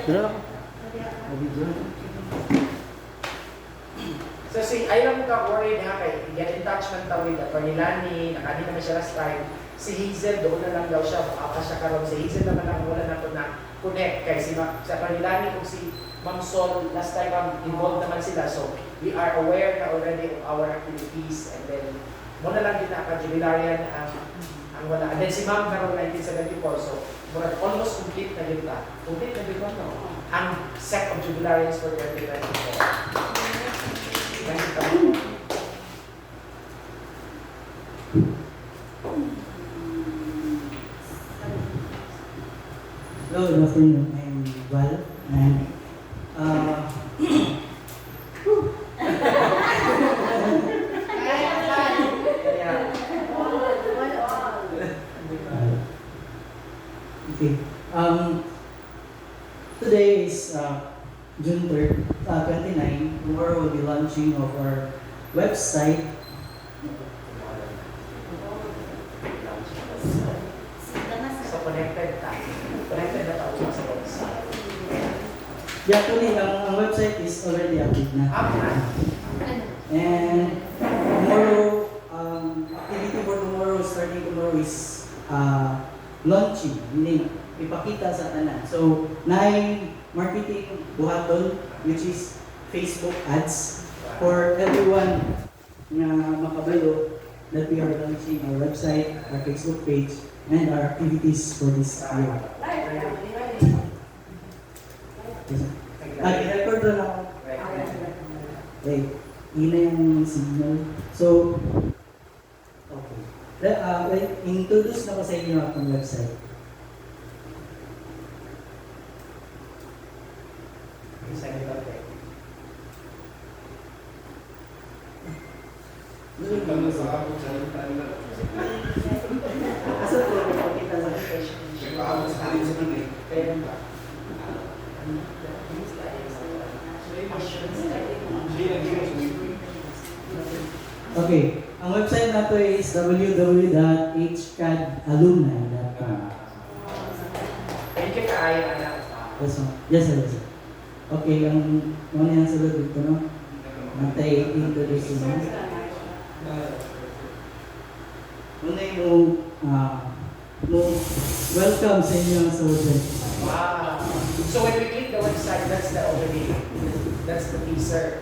Dra. So si ayaw mo ka worried ha kay get in touch man ta with Atty. Lani, nakadi naman siya last time. Si Hazel doon na lang daw siya, baka siya karon si Hazel naman ang wala na to na connect kay si Atty. Lani kung si Ma'am Sol last time involved naman sila, so we are aware na already of our activities, and then mo na lang din na jubilarian ang wala. And then si Ma'am karon 1974, so murag almost complete na din ta. Complete na din ba no? Ang set of jubilarians for 2024. Hello, good afternoon. I'm Val, and okay. Today is June 3rd, 29. Tomorrow will be launching of our website. So connected na tayo sa website. Yeah, actually, ang website is already active na. And tomorrow, activity for tomorrow, starting tomorrow is launching, meaning ipakita sa tanan. So, marketing buhaton, which is Facebook ads for everyone na makabalo that we are launching our website, our Facebook page, and our activities for this year. I-record na ako. Okay. Ina yung signal. So, okay. Introduce na ko sa inyo akong website. Asa po ipakita sa Okay, ang website nato is www.hcadalumni.com. Thank you kaayo anak. Yes, sir. Okay, ang ano yan sa dito, no? Natay introduce mo. Muna yung welcome sa inyo sa website. Wow. So when we click the website, that's the teaser.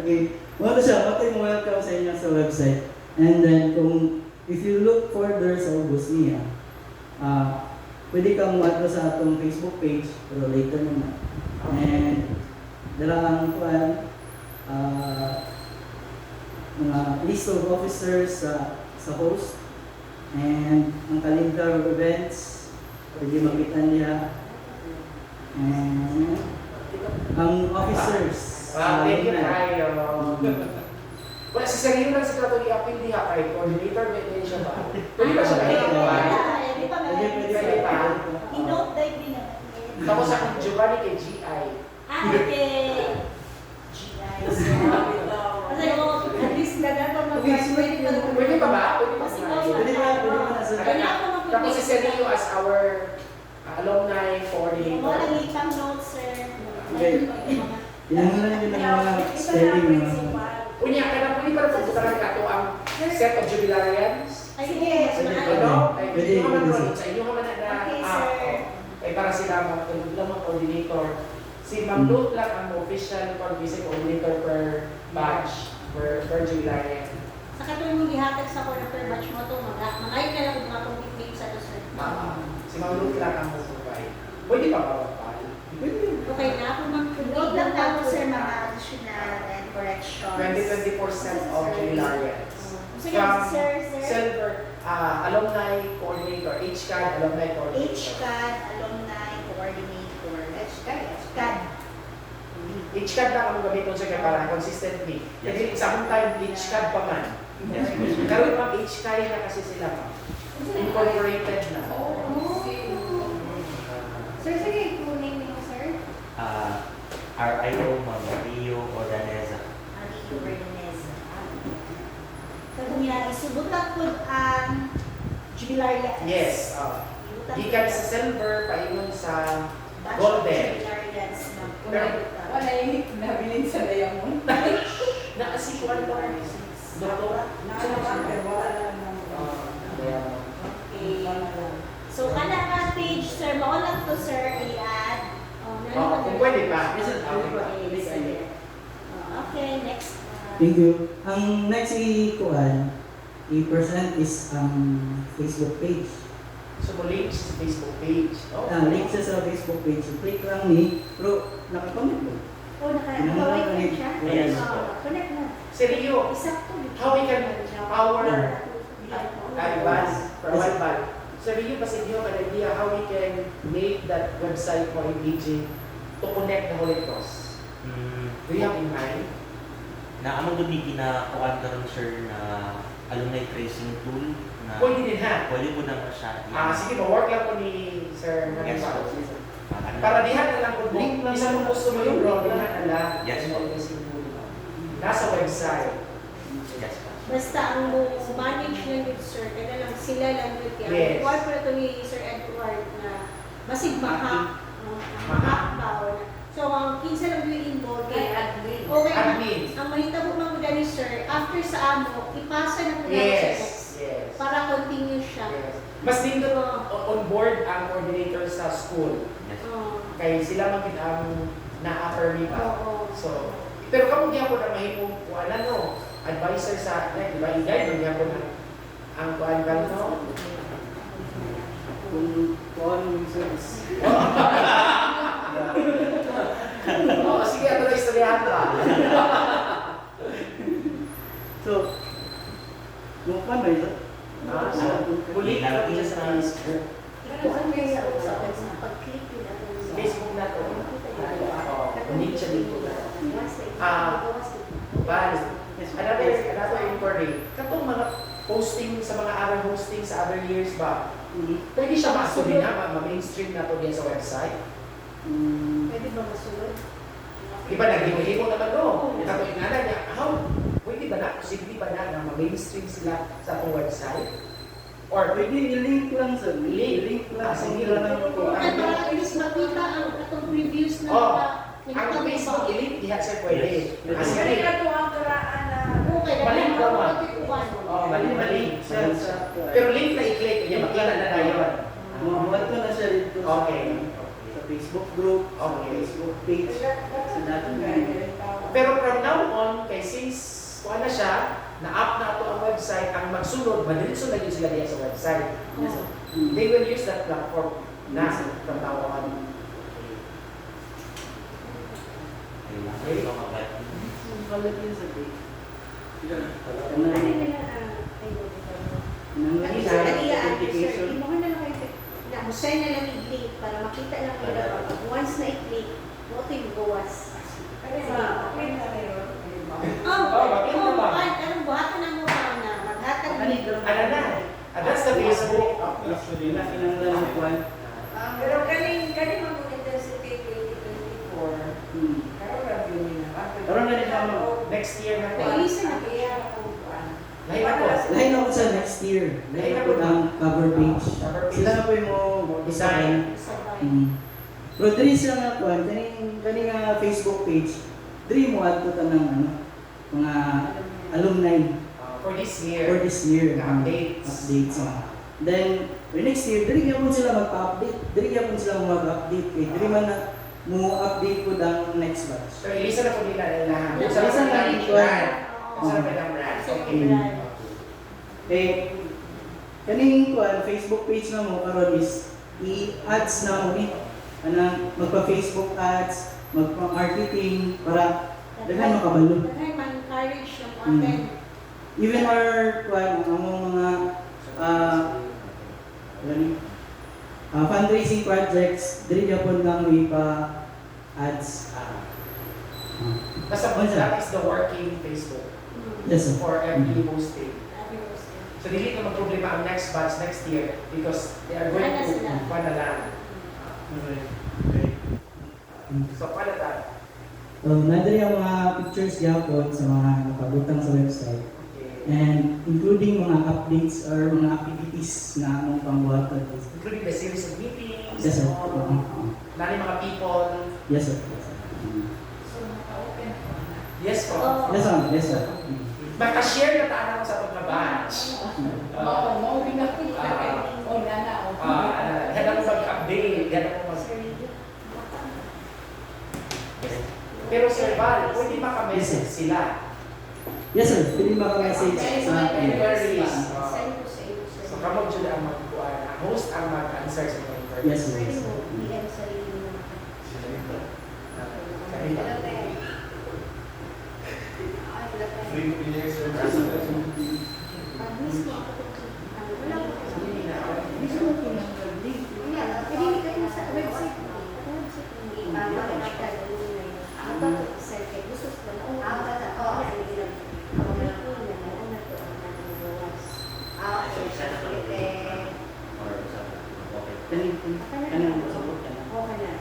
Okay. Ano siya, mating welcome sa inyo sa website. And then, if you look further sa August niya, pwede kang mag sa atong Facebook page, pero later naman. And, dalang mga list of officers sa host. And ang calendar of events, pwede makita niya. And ang officers. Thank you na- kayo. Well, si Sergio lang sa katong i-appeal niya kay coordinator, may siya ba? Pwede ba siya Pwede kayo? pa Pwede pa. I-note dive din naman. Tapos ako Giovanni kay GI. Okay. Kasi ako, at least nagagawa mag-graduate pa naman. Pwede pa ba? Pwede pa Kasi ba? Pwede pa nasa- Kaya ako Tapos si Sergio as our alumni coordinator. Wala lang itang notes, sir. Okay. Pinangunan yun ang mga spelling. Unya, kaya pwede pa rin pagputaran ka ito ang set of jubilarians. Ay, sige, mas Pwede. maayos. Ano? Ay, Pwede, inyo man pwede, ron. sir. Sa inyo man na Okay, sir. ay para sila mga coordinator. Si Ma'am Ruth lang ang official coordinator per batch, per jubilarian. Sa katulong mong gihatag sa corner per batch mo to, mag-ayot na lang kung makapag-meeting sa to, sir. Si Ma'am Ruth lang ang provide. Pwede pa ba? Okay na, kung Note lang tayo sir mga additional and corrections. 20-20% of jubilarians. Sige, From sir. Silver, alumni coordinator, HCAD alumni coordinator. HCAD, alumni, coordinator. HCAD. HCAD lang ang gamitin siya para consistently. Kasi sa time, HCAD pa man. Karoon ma'am, HCAD na kasi sila ma'am. Incorporated na. Sir, sige, kunin niyo, sir. RIO Mario Ordaneza. Mario Bernez. Kung yan, isubutan ko ang jubilarians. Yes. Gikan sa silver, paingon sa golden. Jubilarians na. Wala yung nabilin sa layamon. Naasikuan ba? Doktor? Okay. So, kada ka page, sir, maulang to, sir, i-add. Kung pwede pa. Okay, sige. Okay, next. Thank you. Ang next i-present is ang Facebook page. So, link sa Facebook page. No? Link siya sa Facebook page. Click lang ni, pero nakakomment mo. Oh, naka-connect siya? Yes. Connect na. Sergio, Isakto. how we can power advance for a while back. Sergio, kasi niyo an idea how we can make that website more engaging to connect the Holy Cross. Do you have in mind? Na among gabi ginakuan karon sir na alumni tracing tool na Pwede din ha? pwede po na siya. Sige, ma-work lang po ni Sir Yes, Manibal. sir. Para dihan na lang po, link lang sa kung gusto mo yung blog, dihan na lang. Yes, po. Nasa website. Yes, po. Basta ang manage lang yun, sir, kaya lang sila lang yun. Kaya Yes. required pa ito ni Sir Edward na basig mahak. Mahak ba? So, ang kinsa lang yung involved. Kay Kaya, admin. okay na. Admin. Ang mahita po mga ni Sir, after sa amo, ipasa na po natin sa Yes. next. Yes. Para continue siya. Yes. Mas din doon on board ang coordinator sa school. Yes. Kaya sila maging ang na-permit pa. Oo. So, pero kapag yan po na mahimong kuan ano, advisor sa di ba i-guide mo yan po na ang kuan ka no? Kung ano yung service. Oo, sige, ano na istoryahan ka? So, kung paano ito? Kulit ka siya sa Facebook. Ikuan mo yung pag-click yun ako. Facebook na to. Hindi siya dito na. Bali. Another inquiry. Katong mga posting sa mga other hosting sa other years ba? Pwede siya ma-study na, ma-mainstream na to din sa website. Pwede ba masunod? Iba nag-himo naman no. Katong nga niya, how? Pwede ba na? Posible ba na ma-mainstream sila sa atong website? Or Pwede i-link lang sa Link. lang. Sige Sige lang. lang. At para at least makita ang atong reviews na Oh, nakita ang mo Facebook, ba? i-link diha sir pwede. Yes. Kasi Kasi ka ito ang karaan na Okay, Balik dahil ka ako ba? matikuan. Oh, mali. Sa Pero link na i-click, niya makita na na yun. Mabuhat ko na siya dito Okay. sa Facebook group, sa Okay. Facebook page, sa dating Pero from now on, kay since kuha na siya, na-up na ito ang website, ang magsunod, madiritso na yun sila diya sa website. They will use that platform na from now on. Ayun lang. Mga Kalat yun sa page. Ano yun, ay, Nang Lagi isa, sir, lagi sir, authentication. imo na lang kayo. Na musay na lang i-click para makita lang kayo pag once na i-click, mo ito yung gawas. Kasi ma-clean na ngayon. bakit naman? Anong buhatan na mo parang na maghatag Ano na? That's the Facebook. Ilang lang kuan. Pero kaning mga intensity 2024, Hmm. karon ra yun na. Karon na nila mo. Next year na po. Ay, isa na. Kaya ako kuan. Lahi na po. Lahi na po sa next year. Lahi na po ang cover page. Cover page. Sila na po yung mo Design. Pero diri sila nga kuan kaning nga Facebook page. Diri mo adto ta ng ano mga alumni For this for year. this year. Updates. Updates. Then for next year diri gyapon sila magpa-update. Diri gyapon sila mag-update kay diri man na mo update po ang next batch. So, ilisa na po nila nila. Ilisa Ilisa na na lang nila. po. Ilisa na nila brand. Okay. Eh kaning kuan Facebook page na mo karon is i-ads na mo ni ana magpa-Facebook ads, magpa-marketing para daghan makabalo. Daghan man-encourage yung content. Even our kuan ang among mga fundraising projects diri gyapon lang may pa ads. Basta po, that is the working Facebook Yes sir. for every posting. So, dili na magproblema ang next batch next year because they are going Wala to sila. panalan. So, panalan. Nadiri ang mga pictures gyapon sa mga nakabutang sa website. Okay. And including mga updates or mga activities na among pangbuhaton. Including the series of meetings. Yes sir. Lalo mga people. Yes sir. So, naka-open ko na. Yes po. Yes sir. Yes sir. Maka-share na taan ako sa itong batch. Mao binako. O nana o. Handa mo mag-update. Handa mo mag Pero Sir Val, pwede maka-message sila. Yes sir. Pwede maka-message sa Inquiries. Send ko sa iyo, sir. So, kamag dyan ang magkuhan. Ang host ang mag-answer sa mga inquiries. Yes sir. Pwede Yes, mo, sir. PM sa iyo na. Pag mismo ako wala ko. Mismo ko na. Hindi kayo sa website mo. Gusto ko na. Kaning kanang sabot ka na. Okay na.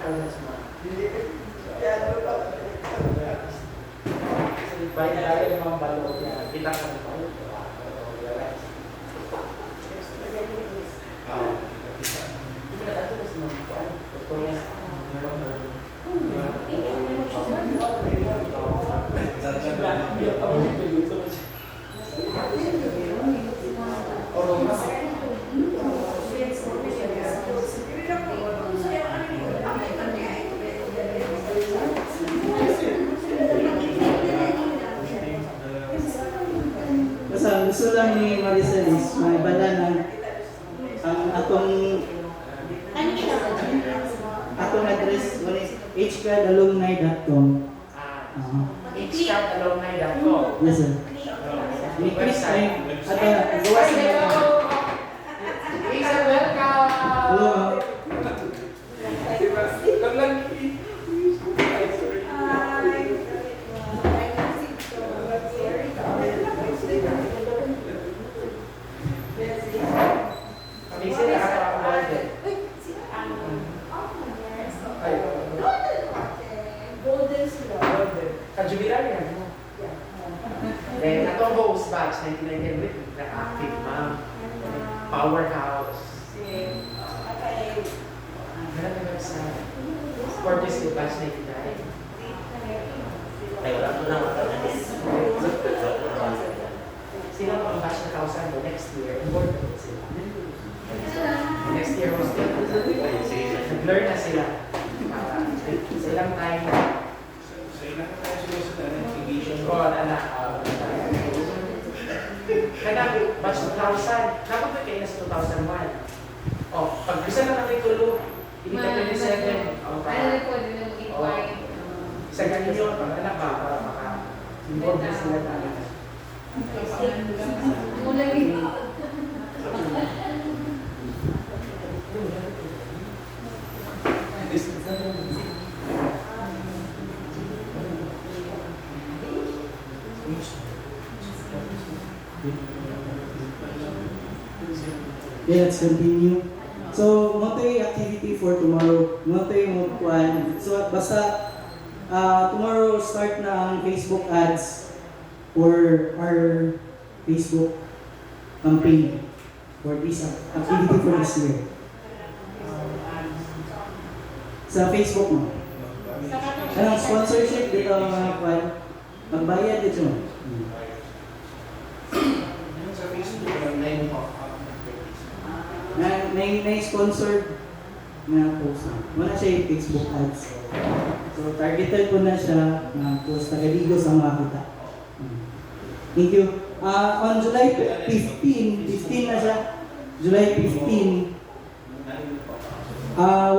Bayan yung mga balot niya. Kita ko na balot. Basta gusto lang ni Maricel is may bala ng ang atong address wala is hcadalumni.com. hcadalumni.com. Yes sir. I-click ay gawa sila. Hazel, welcome! Hello. Hazel, nakaka-award. Ay, Golden sila. kajubilan yan. Then, atong host batch, 1998 with the active ma'am. Powerhouse. Meron sa Cortes batch 99. Ay, wala ko na Sila ang batch na 1,000 next year. Involved ulit sila. Next year was nag-learn na sila. Sa ilang time. Oo, anak. Kaya batch 2,000. Dapat ba kayo na sa 2001? Oh, pag isa na natin tulo, hindi ka 27. Oh, Ano po din yung inquiry? isa ganyan yun, pag anak ba, para maka-involve na sila na anak. Mula rin. Yeah, let's continue. So, multi activity for tomorrow. Multi mo kuan. So, basta tomorrow start na ang Facebook ads for our Facebook campaign for this activity for this year. Sa Facebook mo. Anong sponsorship dito mga kuan? Magbayad dito mo. Sa Facebook, online mo. Na sponsored na post. Wala siya yung Facebook ads. So targeted ko na siya na post. Tagaligo sa mga kita. Thank you. On July 15 na siya. July 15.